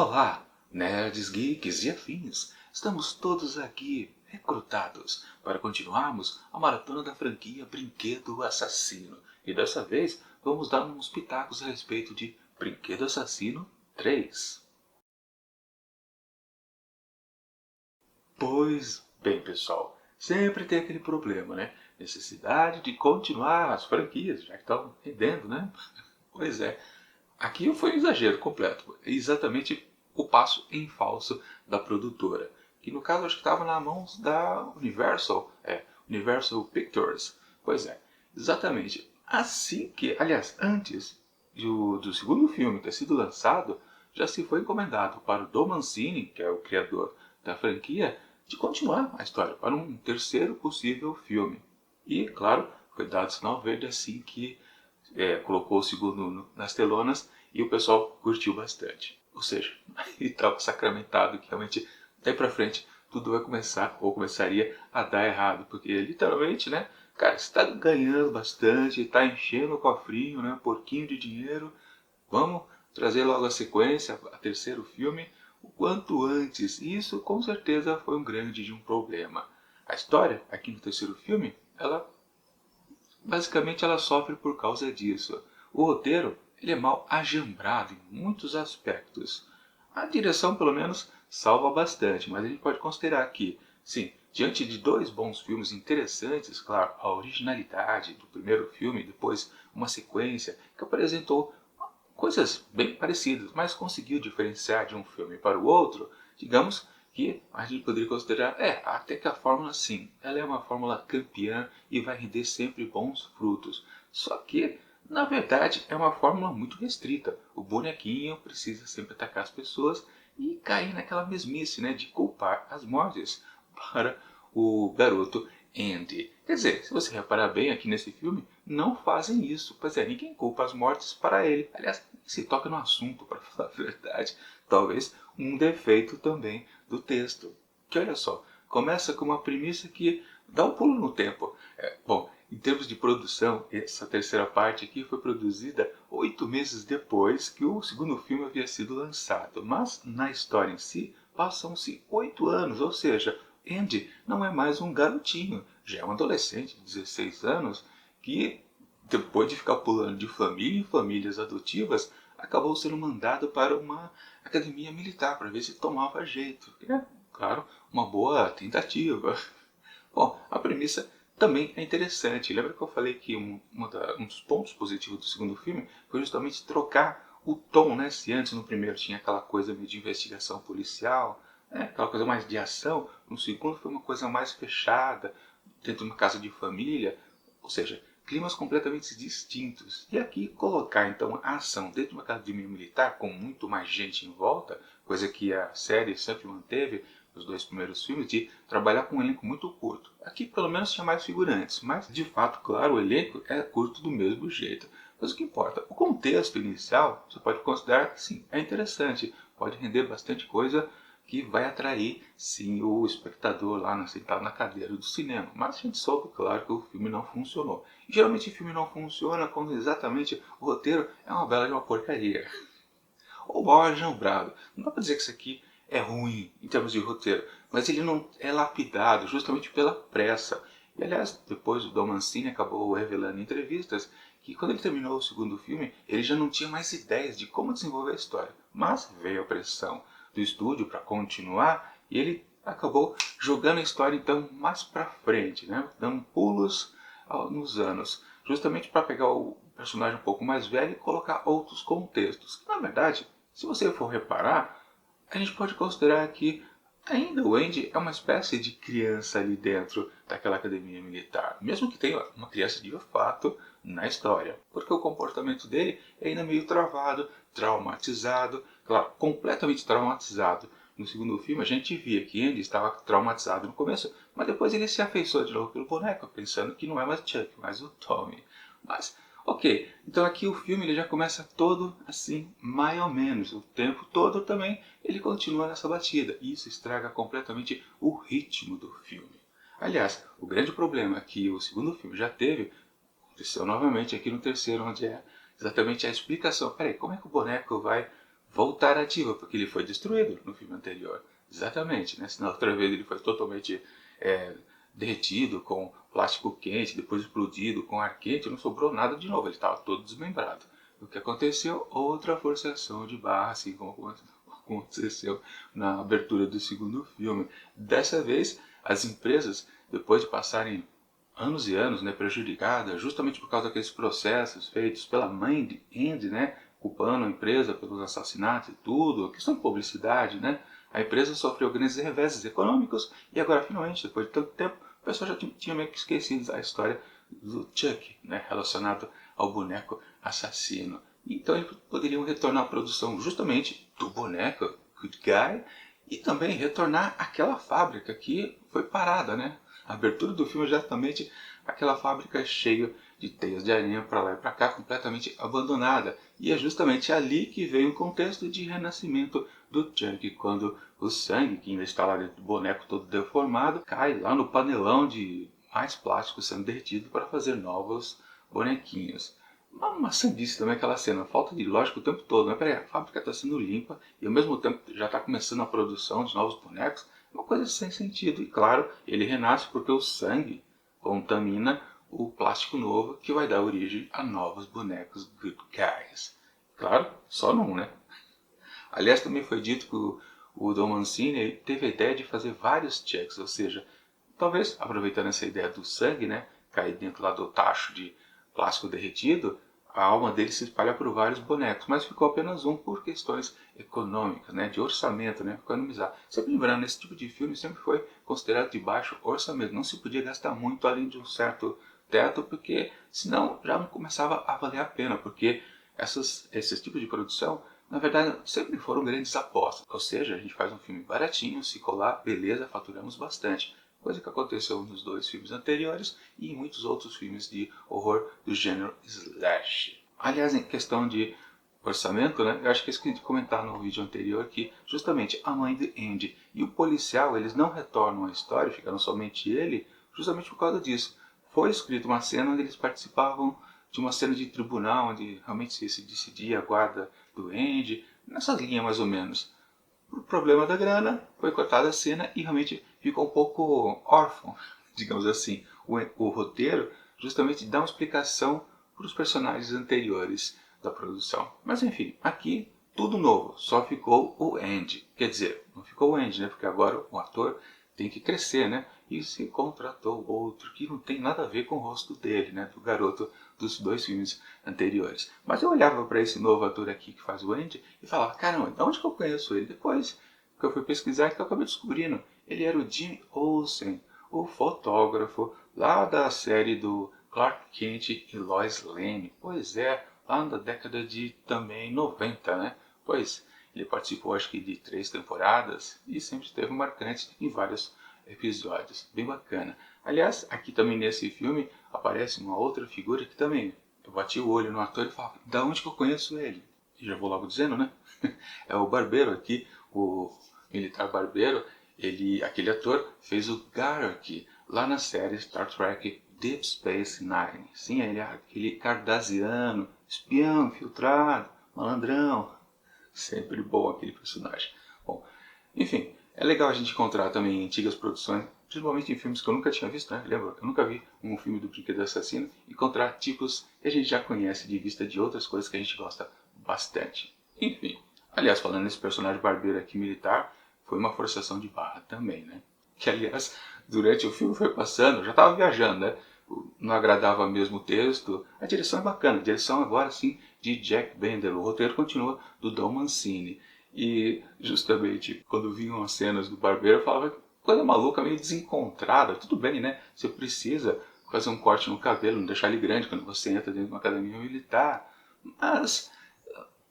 Olá, nerds, geeks e afins! Estamos todos aqui recrutados para continuarmos a maratona da franquia Brinquedo Assassino. E dessa vez vamos dar uns pitacos a respeito de Brinquedo Assassino 3. Pois bem, pessoal, sempre tem aquele problema, né? Necessidade de continuar as franquias, já que estão rendendo, né? Pois é, aqui foi um exagero completo. É exatamente o passo em falso da produtora. Que no caso acho que estava nas mãos da Universal. Universal Pictures. Pois é, exatamente. Assim que, aliás, antes do segundo filme ter sido lançado, já se foi encomendado para o Don Mancini, que é o criador da franquia, de continuar a história para um terceiro possível filme. E, claro, foi dado sinal verde assim que colocou o segundo nas telonas e o pessoal curtiu bastante. Ou seja, estava sacramentado que realmente daí pra frente tudo vai começar, ou começaria a dar errado, porque literalmente, né, cara, você está ganhando bastante, está enchendo o cofrinho, né, porquinho de dinheiro, vamos trazer logo a sequência, a terceiro filme, o quanto antes. E isso com certeza foi um grande problema. A história, aqui no terceiro filme, basicamente ela sofre por causa disso. O roteiro ele é mal ajambrado em muitos aspectos. A direção, pelo menos, salva bastante, mas a gente pode considerar que, sim, diante de dois bons filmes interessantes, claro, a originalidade do primeiro filme, depois uma sequência que apresentou coisas bem parecidas, mas conseguiu diferenciar de um filme para o outro, digamos que a gente poderia considerar, até que a fórmula sim, ela é uma fórmula campeã e vai render sempre bons frutos. Só que, na verdade, é uma fórmula muito restrita. O bonequinho precisa sempre atacar as pessoas e cair naquela mesmice, né, de culpar as mortes para o garoto Andy. Quer dizer, se você reparar bem aqui nesse filme, não fazem isso. Pois é, ninguém culpa as mortes para ele. Aliás, se toca no assunto, para falar a verdade. Talvez um defeito também do texto. Que olha só, começa com uma premissa que dá um pulo no tempo. Bom, em termos de produção, essa terceira parte aqui foi produzida 8 meses depois que o segundo filme havia sido lançado. Mas na história em si, passam-se 8 anos, ou seja, Andy não é mais um garotinho, já é um adolescente de 16 anos que, depois de ficar pulando de família em famílias adotivas, acabou sendo mandado para uma academia militar para ver se tomava jeito. Claro, uma boa tentativa. Bom, a premissa também é interessante. Lembra que eu falei que um dos pontos positivos do segundo filme foi justamente trocar o tom, né? Se antes no primeiro tinha aquela coisa meio de investigação policial, aquela coisa mais de ação, no segundo foi uma coisa mais fechada, dentro de uma casa de família, ou seja, climas completamente distintos. E aqui colocar então a ação dentro de uma casa de militar com muito mais gente em volta, coisa que a série sempre manteve, os dois primeiros filmes, de trabalhar com um elenco muito curto. Aqui pelo menos tinha mais figurantes, mas de fato, claro, o elenco é curto do mesmo jeito. Mas o que importa, o contexto inicial, você pode considerar que sim, é interessante, pode render bastante coisa que vai atrair sim o espectador lá sentado na cadeira do cinema. Mas a gente soube, claro, que o filme não funcionou. E geralmente o filme não funciona quando exatamente o roteiro é uma bela de uma porcaria. Ou mal ajambrado. Não dá pra dizer que isso aqui é ruim em termos de roteiro, mas ele não é lapidado justamente pela pressa. E aliás, depois o Don Mancini acabou revelando em entrevistas que quando ele terminou o segundo filme, ele já não tinha mais ideias de como desenvolver a história. Mas veio a pressão do estúdio para continuar e ele acabou jogando a história então mais para frente, né? Dando pulos nos anos, justamente para pegar o personagem um pouco mais velho e colocar outros contextos. Na verdade, se você for reparar, a gente pode considerar que ainda o Andy é uma espécie de criança ali dentro daquela academia militar, mesmo que tenha uma criança de fato na história, porque o comportamento dele é ainda meio travado, traumatizado, claro, completamente traumatizado. No segundo filme a gente via que Andy estava traumatizado no começo, mas depois ele se afeiçoou de novo pelo boneco, pensando que não é mais Chuck, mas o Tommy. Mas ok, então aqui o filme ele já começa todo assim, mais ou menos. O tempo todo também ele continua nessa batida. E isso estraga completamente o ritmo do filme. Aliás, o grande problema que o segundo filme já teve, aconteceu novamente aqui no terceiro, onde é exatamente a explicação. Peraí, como é que o boneco vai voltar ativa, porque ele foi destruído no filme anterior. Exatamente, né? Se na outra vez ele foi totalmente é, derretido com plástico quente, depois explodido com ar quente, não sobrou nada de novo, ele estava todo desmembrado. O que aconteceu? Outra forçação de barra, assim como aconteceu na abertura do segundo filme. Dessa vez, as empresas, depois de passarem anos e anos, né, prejudicadas, justamente por causa daqueles processos feitos pela mãe de Andy, né, culpando a empresa pelos assassinatos e tudo, a questão de publicidade, né, a empresa sofreu grandes reveses econômicos e agora, finalmente, depois de tanto tempo, o pessoal já tinha meio que esquecido a história do Chuck, né, relacionado ao boneco assassino. Então eles poderiam retornar à produção justamente do boneco Good Guy e também retornar àquela fábrica que foi parada, né? A abertura do filme é exatamente aquela fábrica cheia de teias de aranha para lá e para cá, completamente abandonada. E é justamente ali que vem o contexto de renascimento do Chuck, quando o sangue, que ainda está lá dentro do boneco todo deformado, cai lá no panelão de mais plástico sendo derretido para fazer novos bonequinhos. Uma sandice também aquela cena, falta de lógica o tempo todo. Mas peraí, a fábrica está sendo limpa e ao mesmo tempo já está começando a produção de novos bonecos. Uma coisa sem sentido. E claro, ele renasce porque o sangue contamina o plástico novo que vai dar origem a novos bonecos Good Guys. Claro, só num, né? Aliás, também foi dito que o Don Mancini teve a ideia de fazer vários checks, ou seja, talvez aproveitando essa ideia do sangue, né, cair dentro lá do tacho de plástico derretido, a alma dele se espalha por vários bonecos, mas ficou apenas um por questões econômicas, né, de orçamento, né, economizar. Sempre lembrando, esse tipo de filme sempre foi considerado de baixo orçamento, não se podia gastar muito além de um certo teto, porque senão já não começava a valer a pena, porque esses tipos de produção, na verdade, sempre foram grandes apostas. Ou seja, a gente faz um filme baratinho, se colar, beleza, faturamos bastante. Coisa que aconteceu nos dois filmes anteriores e em muitos outros filmes de horror do gênero slash. Aliás, em questão de orçamento, né, eu acho que esqueci de comentar no vídeo anterior que justamente a mãe de Andy e o policial, eles não retornam à história, ficaram somente ele, justamente por causa disso. Foi escrita uma cena onde eles participavam de uma cena de tribunal, onde realmente se decidia a guarda do Andy, nessas linhas mais ou menos. Por problema da grana, foi cortada a cena e realmente ficou um pouco órfão, digamos assim. O roteiro justamente dá uma explicação para os personagens anteriores da produção. Mas enfim, aqui tudo novo, só ficou o Andy. Quer dizer, não ficou o Andy, né? Porque agora o ator tem que crescer, né? E se contratou outro que não tem nada a ver com o rosto dele, né? Do garoto dos dois filmes anteriores. Mas eu olhava para esse novo ator aqui que faz o Andy e falava, caramba, de onde que eu conheço ele? Depois que eu fui pesquisar, que eu acabei descobrindo, ele era o Jim Olsen, o fotógrafo lá da série do Clark Kent e Lois Lane. Pois é, lá na década de também 90, né? Pois ele participou acho que de 3 temporadas e sempre esteve marcante em vários episódios. Bem bacana. Aliás, aqui também nesse filme aparece uma outra figura que também eu bati o olho no ator e falava, da onde que eu conheço ele? E já vou logo dizendo, né? É o barbeiro aqui, o militar barbeiro, aquele ator fez o Garak lá na série Star Trek Deep Space Nine. Sim, ele é aquele cardassiano, espião, infiltrado, malandrão. Sempre bom aquele personagem. Bom, enfim, é legal a gente encontrar também antigas produções, principalmente em filmes que eu nunca tinha visto, né? Lembra? Eu nunca vi um filme do Brinquedo Assassino. Encontrar tipos que a gente já conhece de vista de outras coisas que a gente gosta bastante. Enfim, aliás, falando nesse personagem barbeiro aqui militar, foi uma forçação de barra também, né? Que, aliás, durante o filme foi passando, eu já estava viajando, né? Não agradava mesmo o texto. A direção é bacana, a direção agora sim de Jack Bender. O roteiro continua do Don Mancini. E justamente quando vinham as cenas do barbeiro, eu falava coisa maluca, meio desencontrada. Tudo bem, né? Você precisa fazer um corte no cabelo, não deixar ele grande quando você entra dentro de uma academia militar. Mas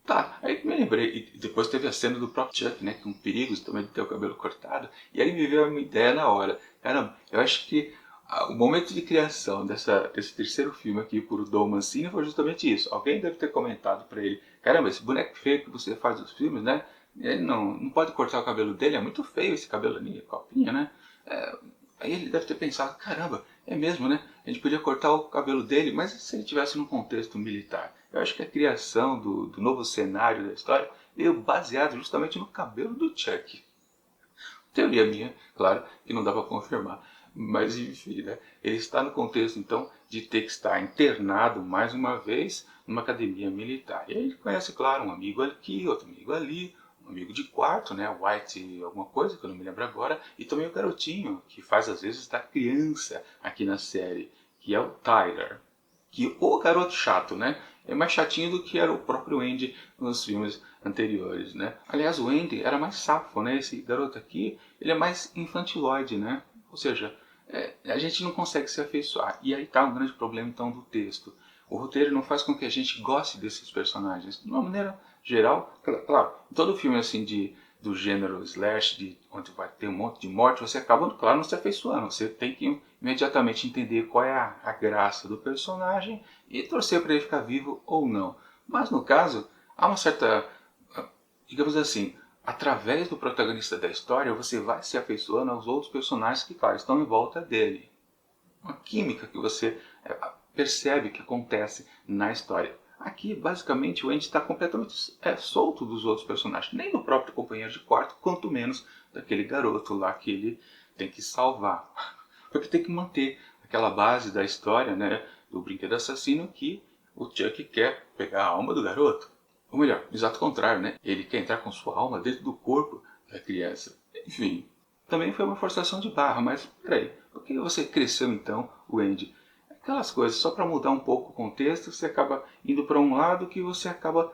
tá, aí me lembrei, e depois teve a cena do próprio Chuck, né, com perigos também de ter o cabelo cortado, e aí me veio uma ideia na hora. Caramba, eu acho que o momento de criação desse terceiro filme aqui por Dom Mancini foi justamente isso. Alguém deve ter comentado pra ele, caramba, esse boneco feio que você faz nos filmes, né, ele não pode cortar o cabelo dele, é muito feio esse cabelo ali, copinha, né. Aí ele deve ter pensado, caramba, é mesmo, né? A gente podia cortar o cabelo dele, mas se ele tivesse num contexto militar? Eu acho que a criação do novo cenário da história veio baseado justamente no cabelo do Chuck. Teoria minha, claro, que não dá para confirmar. Mas enfim, né? Ele está no contexto, então, de ter que estar internado mais uma vez numa academia militar. E aí ele conhece, claro, um amigo aqui, outro amigo ali, um amigo de quarto, né? White alguma coisa, que eu não me lembro agora. E também o garotinho, que faz às vezes da criança aqui na série, que é o Tyler. Que o garoto chato, né? É mais chatinho do que era o próprio Andy nos filmes anteriores, né? Aliás, o Andy era mais safo, né? Esse garoto aqui, ele é mais infantiloide, né? Ou seja, a gente não consegue se afeiçoar. E aí está um grande problema, então, do texto. O roteiro não faz com que a gente goste desses personagens. De uma maneira geral, claro, em todo filme assim do gênero slash, onde vai ter um monte de morte, você acaba, claro, não se afeiçoando. Você tem que imediatamente entender qual é a graça do personagem e torcer para ele ficar vivo ou não. Mas no caso, há uma certa, digamos assim, através do protagonista da história, você vai se afeiçoando aos outros personagens que, claro, estão em volta dele. Uma química que você percebe que acontece na história. Aqui, basicamente, o Andy está completamente solto dos outros personagens. Nem do próprio companheiro de quarto, quanto menos daquele garoto lá que ele tem que salvar. Porque tem que manter aquela base da história, né, do brinquedo assassino, que o Chuck quer pegar a alma do garoto. Ou melhor, exato contrário, né? Ele quer entrar com sua alma dentro do corpo da criança. Enfim, também foi uma forçação de barra, mas peraí, por que você cresceu então, o Andy? Aquelas coisas, só para mudar um pouco o contexto, você acaba indo para um lado que você acaba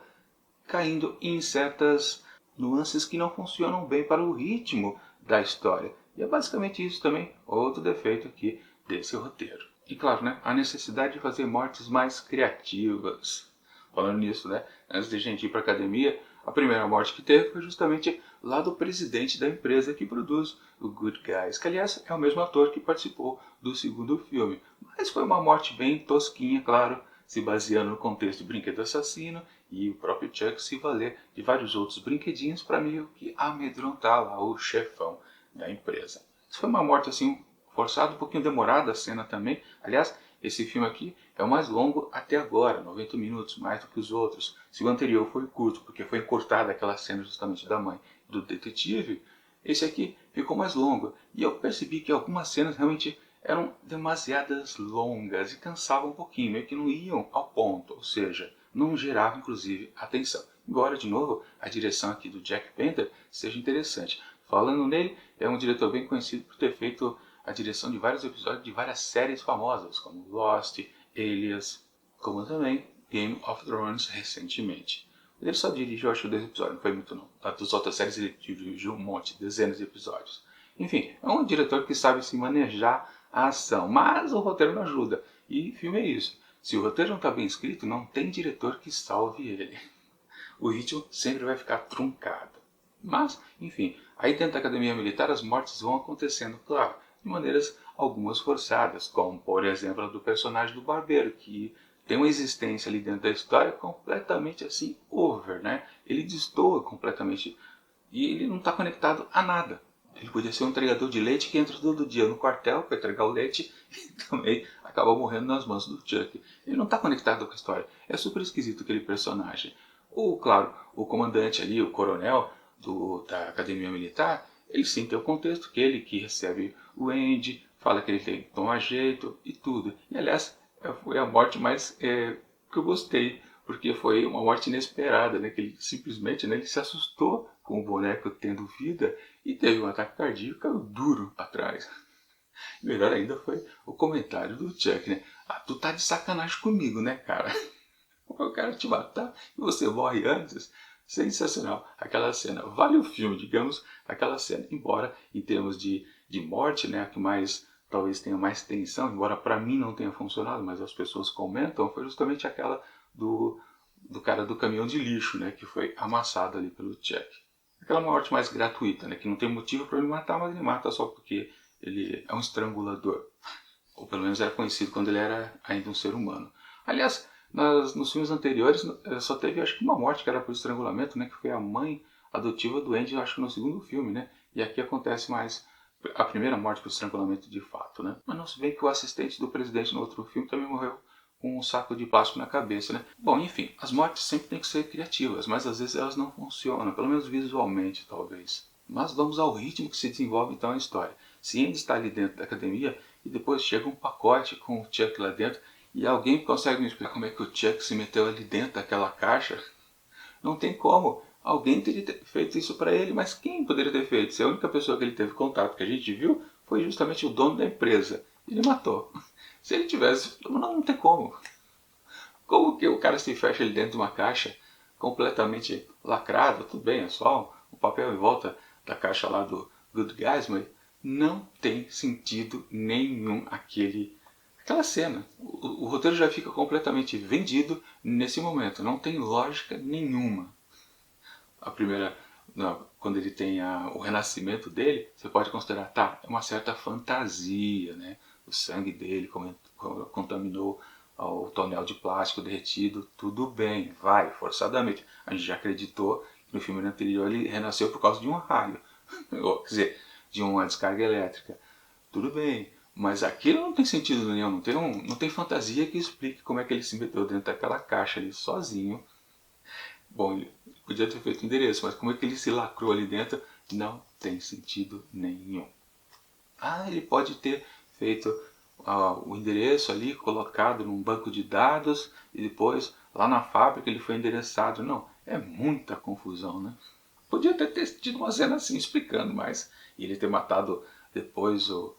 caindo em certas nuances que não funcionam bem para o ritmo da história. E é basicamente isso também, outro defeito aqui desse roteiro. E claro, né, a necessidade de fazer mortes mais criativas. Falando nisso, né, antes de a gente ir para a academia, a primeira morte que teve foi justamente lá do presidente da empresa que produz o Good Guys, que aliás é o mesmo ator que participou do segundo filme. Mas foi uma morte bem tosquinha, claro, se baseando no contexto de Brinquedo Assassino e o próprio Chuck se valer de vários outros brinquedinhos para meio que amedrontar lá o chefão da empresa. Isso foi uma morte assim forçada, um pouquinho demorada a cena também. Aliás, esse filme aqui é o mais longo até agora, 90 minutos, mais do que os outros. Se o anterior foi curto, porque foi encurtada aquela cena justamente da mãe do detetive, esse aqui ficou mais longo. E eu percebi que algumas cenas realmente eram demasiadas longas e cansavam um pouquinho, meio que não iam ao ponto, ou seja, não gerava inclusive atenção. Embora, de novo, a direção aqui do Jack Bender seja interessante. Falando nele, é um diretor bem conhecido por ter feito a direção de vários episódios de várias séries famosas, como Lost, Alias, como também Game of Thrones recentemente. Ele só dirigiu, acho, 2 episódios, não foi muito não. Das outras séries ele dirigiu um monte, dezenas de episódios. Enfim, é um diretor que sabe se manejar a ação, mas o roteiro não ajuda. E filme é isso. Se o roteiro não está bem escrito, não tem diretor que salve ele. O ritmo sempre vai ficar truncado. Mas, enfim, aí dentro da academia militar as mortes vão acontecendo, claro, de maneiras algumas forçadas, como por exemplo a do personagem do barbeiro, que tem uma existência ali dentro da história completamente assim over, né? Ele destoa completamente e ele não está conectado a nada. Ele podia ser um entregador de leite que entra todo dia no quartel para entregar o leite e também acaba morrendo nas mãos do Chuck. Ele não está conectado com a história. É super esquisito aquele personagem. Claro, o comandante ali, o coronel da academia militar, ele sim tem o contexto que ele que recebe o Andy, fala que ele tem que tomar jeito e tudo. E aliás, foi a morte mais que eu gostei, porque foi uma morte inesperada, né? Que ele simplesmente, né, ele se assustou com o boneco tendo vida e teve um ataque cardíaco e caiu duro atrás. Melhor ainda foi o comentário do Chuck, né? Ah, tu tá de sacanagem comigo, né, cara? Eu quero te matar e você morre antes. Sensacional aquela cena. Vale o filme, digamos, aquela cena. Embora em termos de morte, né, a que mais talvez tenha mais tensão, embora para mim não tenha funcionado, mas as pessoas comentam, foi justamente aquela do cara do caminhão de lixo, né, que foi amassado ali pelo Chuck. Aquela morte mais gratuita, né, que não tem motivo para ele matar, mas ele mata só porque ele é um estrangulador. Ou pelo menos era conhecido quando ele era ainda um ser humano. Aliás, nos filmes anteriores só teve acho que uma morte que era por estrangulamento, né, que foi a mãe adotiva do Andy, acho que no segundo filme, né? E aqui acontece mais a primeira morte por estrangulamento de fato, né? Mas não se vê que o assistente do presidente no outro filme também morreu com um saco de plástico na cabeça, né? Bom, enfim, as mortes sempre têm que ser criativas, mas às vezes elas não funcionam, pelo menos visualmente, talvez. Mas vamos ao ritmo que se desenvolve então a história. Se Andy está ali dentro da academia e depois chega um pacote com o Chuck lá dentro e alguém consegue me explicar como é que o Chuck se meteu ali dentro daquela caixa, não tem como. Alguém teria feito isso para ele, mas quem poderia ter feito? Se a única pessoa que ele teve contato que a gente viu foi justamente o dono da empresa. Ele matou. Se ele tivesse, não tem como. Como que o cara se fecha ali dentro de uma caixa completamente lacrada? Tudo bem, é só o papel em volta da caixa lá do Good Guys, mas não tem sentido nenhum aquela cena. O roteiro já fica completamente vendido nesse momento. Não tem lógica nenhuma. A primeira, quando ele tem o renascimento dele, você pode considerar, tá, é uma certa fantasia, né? O sangue dele contaminou o tonel de plástico derretido, tudo bem, vai, forçadamente. A gente já acreditou que no filme anterior ele renasceu por causa de um raio, quer dizer, de uma descarga elétrica. Tudo bem, mas aquilo não tem sentido nenhum, não tem fantasia que explique como é que ele se meteu dentro daquela caixa ali sozinho. Bom, ele podia ter feito o endereço, mas como é que ele se lacrou ali dentro? Não tem sentido nenhum. Ah, ele pode ter feito o endereço ali, colocado num banco de dados, e depois lá na fábrica ele foi endereçado. Não, é muita confusão, né? Podia ter tido uma cena assim explicando, mas ele ter matado depois o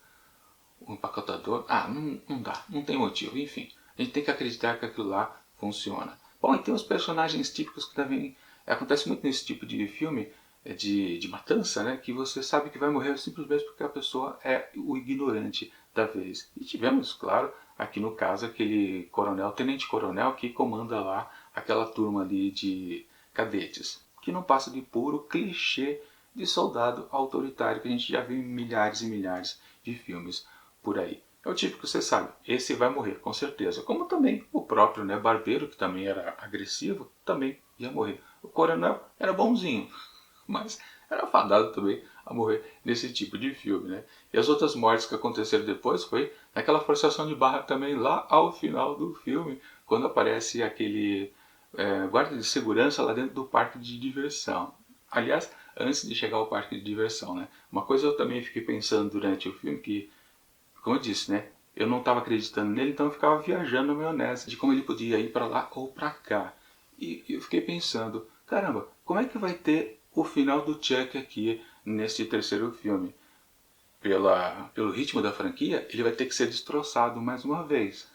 empacotador. Ah, não dá, não tem motivo, enfim. A gente tem que acreditar que aquilo lá funciona. Bom, e tem os personagens típicos que também acontece muito nesse tipo de filme, de matança, né? Que você sabe que vai morrer simplesmente porque a pessoa é o ignorante da vez. E tivemos, claro, aqui no caso, aquele coronel, tenente-coronel que comanda lá aquela turma ali de cadetes, que não passa de puro clichê de soldado autoritário que a gente já viu em milhares e milhares de filmes por aí. É o típico que você sabe, esse vai morrer, com certeza. Como também o próprio, né, barbeiro, que também era agressivo, também ia morrer. O coronel era bonzinho, mas era fadado também a morrer nesse tipo de filme, né? E as outras mortes que aconteceram depois foi naquela forçação de barra também lá ao final do filme, quando aparece aquele guarda de segurança lá dentro do parque de diversão. Aliás, antes de chegar ao parque de diversão, né? Uma coisa eu também fiquei pensando durante o filme que, como eu disse, né? Eu não estava acreditando nele, então eu ficava viajando na maionese de como ele podia ir para lá ou para cá. E eu fiquei pensando, caramba, como é que vai ter o final do Chuck aqui nesse terceiro filme? Pelo ritmo da franquia, ele vai ter que ser destroçado mais uma vez.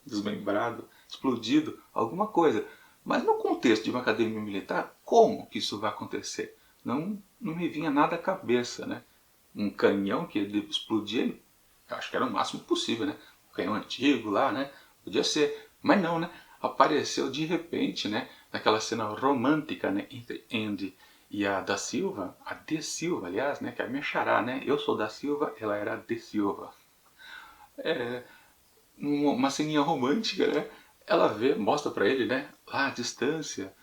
Desmembrado, explodido, alguma coisa. Mas no contexto de uma academia militar, como que isso vai acontecer? Não me vinha nada à cabeça, né? Um canhão que ele explodia, eu acho que era o máximo possível, né? Um canhão antigo lá, né? Podia ser, mas não, né? Apareceu de repente, né? Naquela cena romântica, né? Entre Andy e a da Silva, a De Silva, aliás, né? Que é a minha xará, né? Eu sou da Silva, ela era a De Silva. É, uma ceninha romântica, né? Ela mostra pra ele, né? Lá à distância,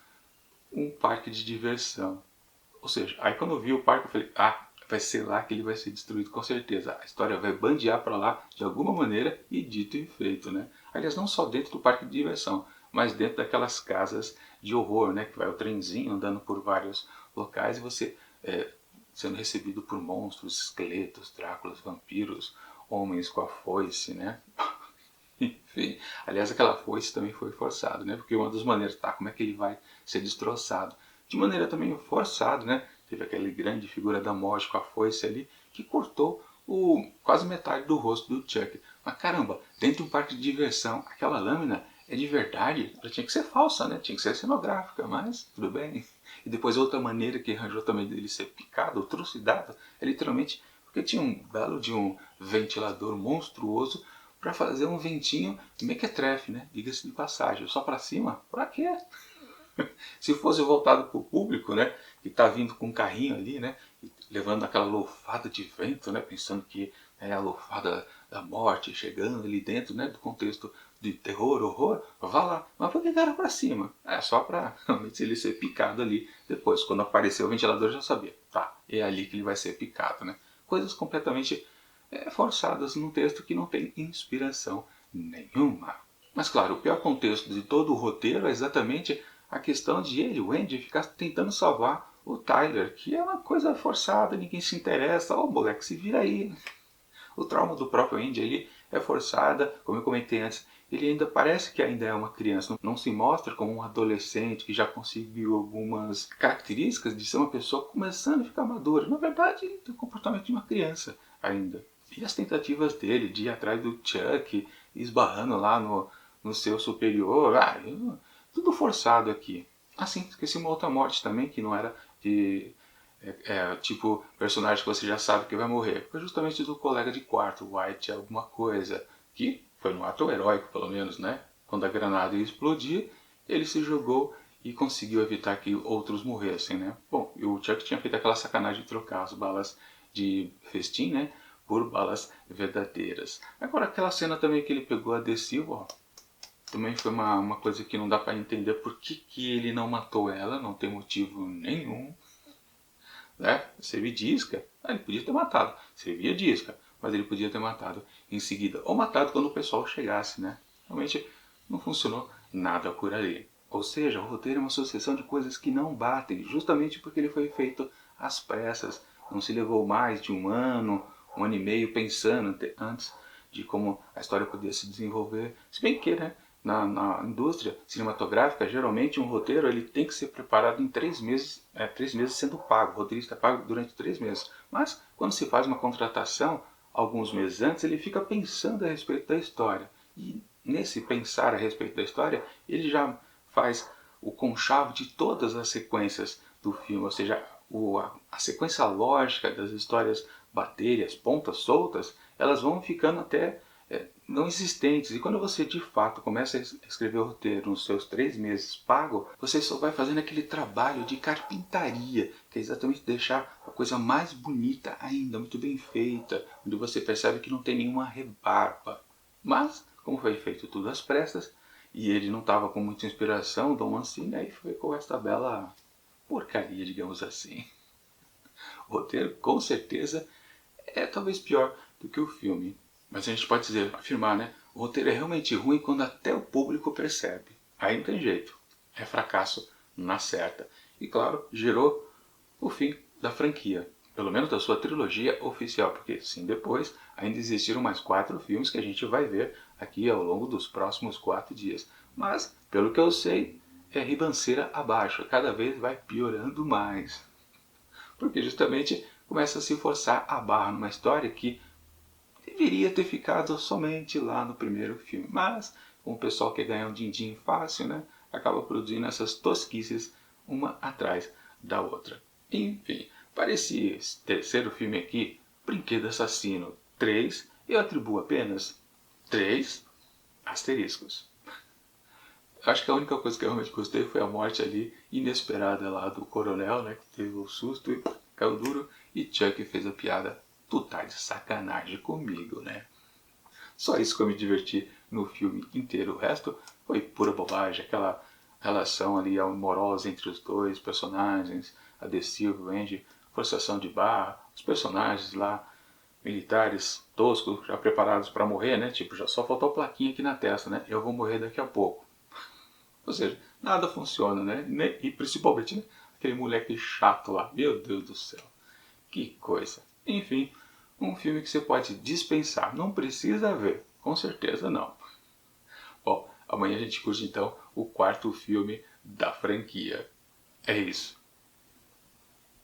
um parque de diversão. Ou seja, aí quando eu vi o parque eu falei, vai ser lá que ele vai ser destruído com certeza. A história vai bandear para lá de alguma maneira e dito e feito, né? Aliás, não só dentro do parque de diversão, mas dentro daquelas casas de horror, né? Que vai o trenzinho andando por vários locais e você sendo recebido por monstros, esqueletos, Dráculas, vampiros, homens com a foice, né? Enfim, aliás, aquela foice também foi forçado, né? Porque uma das maneiras, tá, como é que ele vai ser destroçado? De maneira também forçada, né? Teve aquela grande figura da morte com a foice ali, que cortou quase metade do rosto do Chuck. Mas caramba, dentro de um parque de diversão, aquela lâmina é de verdade? Ela tinha que ser falsa, né? Tinha que ser cenográfica, mas tudo bem. E depois outra maneira que arranjou também dele ser picado, trucidado, é literalmente porque tinha um belo de um ventilador monstruoso para fazer um ventinho mequetrefe, né? Diga-se de passagem. Só para cima? Pra quê? Se fosse voltado para o público, né, que está vindo com um carrinho ali, né, levando aquela loufada de vento, né, pensando que é a loufada da morte chegando ali dentro, né, do contexto de terror, horror, vá lá. Mas por que era para cima? É só para realmente ele ser picado ali depois. Quando apareceu o ventilador eu já sabia, tá, é ali que ele vai ser picado, né. Coisas completamente forçadas num texto que não tem inspiração nenhuma. Mas claro, o pior contexto de todo o roteiro é exatamente a questão de ele, o Andy, ficar tentando salvar o Tyler, que é uma coisa forçada, ninguém se interessa. Ô, moleque, se vira aí. O trauma do próprio Andy ali é forçada, como eu comentei antes, ele ainda parece que ainda é uma criança, não se mostra como um adolescente que já conseguiu algumas características de ser uma pessoa começando a ficar madura. Na verdade, ele tem o comportamento de uma criança ainda. E as tentativas dele de ir atrás do Chuck, esbarrando lá no seu superior, tudo forçado aqui. Assim, esqueci uma outra morte também, que não era de tipo personagem que você já sabe que vai morrer. Foi justamente do colega de quarto, White alguma coisa, que foi um ato heróico pelo menos, né? Quando a granada ia explodir, ele se jogou e conseguiu evitar que outros morressem, né? Bom, e o Chuck tinha feito aquela sacanagem de trocar as balas de festim, né? Por balas verdadeiras. Agora aquela cena também que ele pegou a adesivo, ó, também foi uma coisa que não dá para entender por que ele não matou ela, não tem motivo nenhum, né? Servir de isca, ele podia ter matado. Servia de isca, mas ele podia ter matado em seguida. Ou matado quando o pessoal chegasse, né? Realmente não funcionou nada por ali. Ou seja, o roteiro é uma sucessão de coisas que não batem, justamente porque ele foi feito às pressas. Não se levou mais de um ano e meio pensando antes de como a história podia se desenvolver. Se bem que, né, na indústria cinematográfica, geralmente um roteiro ele tem que ser preparado em 3 meses, 3 meses sendo pago. O roteirista é pago durante 3 meses. Mas quando se faz uma contratação, alguns meses antes, ele fica pensando a respeito da história. E nesse pensar a respeito da história, ele já faz o conchavo de todas as sequências do filme, ou seja, a sequência lógica das histórias baterem, as pontas soltas, elas vão ficando até não existentes. E quando você de fato começa a escrever o roteiro nos seus 3 meses pago, você só vai fazendo aquele trabalho de carpintaria, que é exatamente deixar a coisa mais bonita ainda, muito bem feita, onde você percebe que não tem nenhuma rebarba. Mas, como foi feito tudo às pressas, e ele não estava com muita inspiração, Dom Mancini, aí foi com esta bela porcaria, digamos assim. O roteiro, com certeza, é talvez pior do que o filme. Mas a gente pode dizer, afirmar, né? O roteiro é realmente ruim quando até o público percebe. Aí não tem jeito. É fracasso na certa. E claro, gerou o fim da franquia. Pelo menos da sua trilogia oficial. Porque sim, depois ainda existiram mais 4 filmes que a gente vai ver aqui ao longo dos próximos 4 dias. Mas, pelo que eu sei, é ribanceira abaixo. Cada vez vai piorando mais. Porque justamente começa a se forçar a barra numa história que deveria ter ficado somente lá no primeiro filme. Mas, como o pessoal quer ganhar um din-din fácil, né, acaba produzindo essas tosquices uma atrás da outra. Enfim, para esse terceiro filme aqui, Brinquedo Assassino 3, eu atribuo apenas 3 asteriscos. Acho que a única coisa que eu realmente gostei foi a morte ali inesperada lá do coronel, né, que teve o susto e caiu duro, e Chuck fez a piada: tu tá de sacanagem comigo, né? Só isso que eu me diverti no filme inteiro. O resto foi pura bobagem, aquela relação ali amorosa entre os dois personagens, a The Silva, o Andy, forçação de barra, os personagens lá militares toscos, já preparados para morrer, né? Tipo, já só faltou a plaquinha aqui na testa, né? Eu vou morrer daqui a pouco. Ou seja, nada funciona, né? E principalmente, né, aquele moleque chato lá. Meu Deus do céu. Que coisa. Enfim, um filme que você pode dispensar. Não precisa ver. Com certeza não. Bom, amanhã a gente curte então o quarto filme da franquia. É isso.